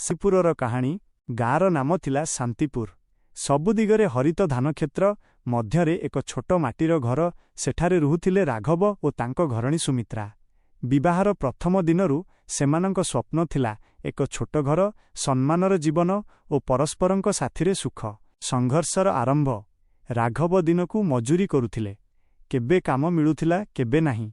ଶାନ୍ତିପୁରର କାହାଣୀ। ଗାଁର ନାମ ଥିଲା ଶାନ୍ତିପୁର। ସବୁ ଦିଗରେ ହରିତ ଧାନକ୍ଷେତ୍ର, ମଧ୍ୟରେ ଏକ ଛୋଟ ମାଟିର ଘର। ସେଠାରେ ରହୁଥିଲେ ରାଘବ ଓ ତାଙ୍କ ଘରଣୀ ସୁମିତ୍ରା। ବିବାହର ପ୍ରଥମ ଦିନରୁ ସେମାନଙ୍କ ସ୍ୱପ୍ନ ଥିଲା ଏକ ଛୋଟ ଘର, ସମ୍ମାନର ଜୀବନ ଓ ପରସ୍ପରଙ୍କ ସାଥିରେ ସୁଖ। ସଂଘର୍ଷର ଆରମ୍ଭ। ରାଘବ ଦିନକୁ ମଜୁରୀ କରୁଥିଲେ। କେବେ କାମ ମିଳୁଥିଲା, କେବେ ନାହିଁ।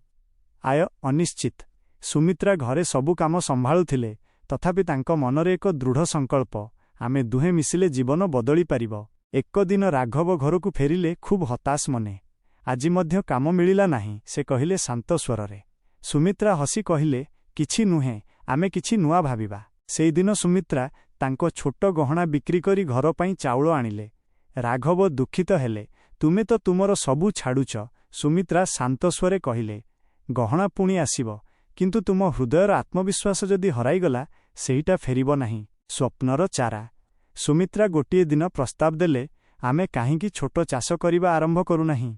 ଆୟ ଅନିଶ୍ଚିତ। ସୁମିତ୍ରା ଘରେ ସବୁ କାମ ସମ୍ଭାଳୁଥିଲେ, ତଥାପି ତାଙ୍କ ମନରେ ଏକ ଦୃଢ଼ ସଂକଳ୍ପ, ଆମେ ଦୁହେଁ ମିଶିଲେ ଜୀବନ ବଦଳି ପାରିବ। ଏକ ଦିନ ରାଘବ ଘରକୁ ଫେରିଲେ ଖୁବ୍ ହତାଶ ମନେ। ଆଜି ମଧ୍ୟ କାମ ମିଳିଲା ନାହିଁ, ସେ କହିଲେ ଶାନ୍ତ ସ୍ୱରରେ। ସୁମିତ୍ରା ହସି କହିଲେ, କିଛି ନୁହେଁ, ଆମେ କିଛି ନୂଆ ଭାବିବା। ସେଇଦିନ ସୁମିତ୍ରା ତାଙ୍କ ଛୋଟ ଗହଣା ବିକ୍ରି କରି ଘର ପାଇଁ ଚାଉଳ ଆଣିଲେ। ରାଘବ ଦୁଃଖିତ ହେଲେ, ତୁମେ ତ ତୁମର ସବୁ ଛାଡୁଛ। ସୁମିତ୍ରା ଶାନ୍ତ ସ୍ୱରେ କହିଲେ, ଗହଣା ପୁଣି ଆସିବ, କିନ୍ତୁ ତୁମ ହୃଦୟର ଆତ୍ମବିଶ୍ୱାସ ଯଦି ହରାଇଗଲା, ସେଇଟା ଫେରିବ ନାହିଁ। ସ୍ୱପ୍ନର ଚାରା। ସୁମିତ୍ରା ଗୋଟିଏ ଦିନ ପ୍ରସ୍ତାବ ଦେଲେ, ଆମେ କାହିଁକି ଛୋଟ ଚାଷ କରିବା ଆରମ୍ଭ କରୁନାହିଁ।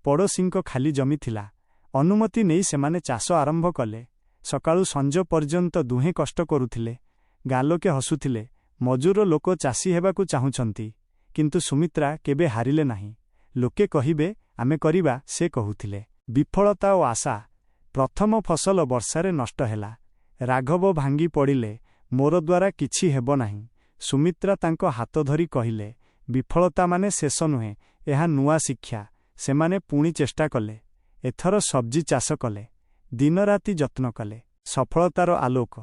ପଡ଼ୋଶୀଙ୍କ ଖାଲି ଜମି ଥିଲା। ଅନୁମତି ନେଇ ସେମାନେ ଚାଷ ଆରମ୍ଭ କଲେ। ସକାଳୁ ସଞ୍ଜ ପର୍ଯ୍ୟନ୍ତ ଦୁହେଁ କଷ୍ଟ କରୁଥିଲେ। ଗାଁ ଲୋକେ ହସୁଥିଲେ, ମଜୁର ଲୋକ ଚାଷୀ ହେବାକୁ ଚାହୁଁଛନ୍ତି। କିନ୍ତୁ ସୁମିତ୍ରା କେବେ ହାରିଲେ ନାହିଁ। ଲୋକେ କହିବେ, ଆମେ କରିବା, ସେ କହୁଥିଲେ। ବିଫଳତା ଓ ଆଶା। ପ୍ରଥମ ଫସଲ ବର୍ଷାରେ ନଷ୍ଟ ହେଲା। ରାଘବ ଭାଙ୍ଗି ପଡ଼ିଲେ, ମୋର ଦ୍ୱାରା କିଛି ହେବ ନାହିଁ। ସୁମିତ୍ରା ତାଙ୍କ ହାତ ଧରି କହିଲେ, ବିଫଳତା ମାନେ ଶେଷ ନୁହେଁ, ଏହା ନୂଆ ଶିକ୍ଷା। ସେମାନେ ପୁଣି ଚେଷ୍ଟା କଲେ। ଏଥର ସବ୍ଜି ଚାଷ କଲେ। ଦିନରାତି ଯତ୍ନ କଲେ। ସଫଳତାର ଆଲୋକ।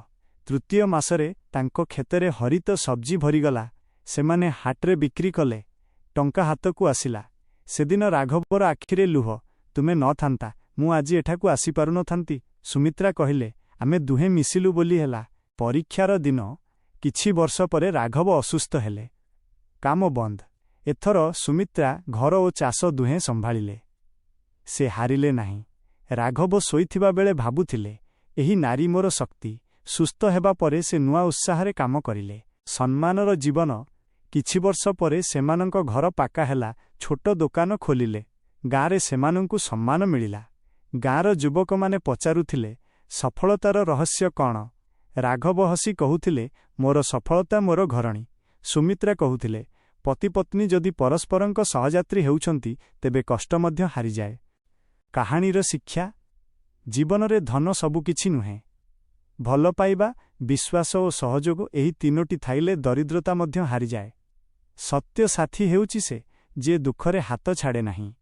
ତୃତୀୟ ମାସରେ ତାଙ୍କ କ୍ଷେତରେ ହରିତ ସବ୍ଜି ଭରିଗଲା। ସେମାନେ ହାଟରେ ବିକ୍ରି କଲେ। ଟଙ୍କା ହାତକୁ ଆସିଲା। ସେଦିନ ରାଘବର ଆଖିରେ ଲୁହ। ତୁମେ ନଥାନ୍ତା, ମୁଁ ଆଜି ଏଠାକୁ ଆସିପାରୁନଥାନ୍ତି। ସୁମିତ୍ରା କହିଲେ, ଆମେ ଦୁହେଁ ମିଶିଲୁ ବୋଲି ହେଲା। ପରୀକ୍ଷାର ଦିନ। କିଛି ବର୍ଷ ପରେ ରାଘବ ଅସୁସ୍ଥ ହେଲେ। କାମ ବନ୍ଦ। ଏଥର ସୁମିତ୍ରା ଘର ଓ ଚାଷ ଦୁହେଁ ସମ୍ଭାଳିଲେ। ସେ ହାରିଲେ ନାହିଁ। ରାଘବ ଶୋଇଥିବା ବେଳେ ଭାବୁଥିଲେ, ଏହି ନାରୀ ମୋର ଶକ୍ତି। ସୁସ୍ଥ ହେବା ପରେ ସେ ନୂଆ ଉତ୍ସାହରେ କାମ କରିଲେ। ସମ୍ମାନର ଜୀବନ। କିଛି ବର୍ଷ ପରେ ସେମାନଙ୍କ ଘର ପାକା ହେଲା, ଛୋଟ ଦୋକାନ ଖୋଲିଲେ। ଗାଁରେ ସେମାନଙ୍କୁ ସମ୍ମାନ ମିଳିଲା। ଗାଁର ଯୁବକମାନେ ପଚାରୁଥିଲେ, ସଫଳତାର ରହସ୍ୟ କ'ଣ? ରାଘବ ହସି କହୁଥିଲେ, ମୋର ସଫଳତା ମୋର ଘରଣୀ। ସୁମିତ୍ରା କହୁଥିଲେ, ପତିପତ୍ନୀ ଯଦି ପରସ୍ପରଙ୍କ ସହଯାତ୍ରୀ ହେଉଛନ୍ତି, ତେବେ କଷ୍ଟ ମଧ୍ୟ ହାରିଯାଏ। କାହାଣୀର ଶିକ୍ଷା। ଜୀବନରେ ଧନ ସବୁକିଛି ନୁହେଁ। ଭଲ ପାଇବା, ବିଶ୍ୱାସ ଓ ସହଯୋଗ, ଏହି ତିନୋଟି ଥାଇଲେ ଦରିଦ୍ରତା ମଧ୍ୟ ହାରିଯାଏ। ସତ୍ୟ ସାଥୀ ହେଉଛି ସେ, ଯିଏ ଦୁଃଖରେ ହାତ ଛାଡ଼େ ନାହିଁ।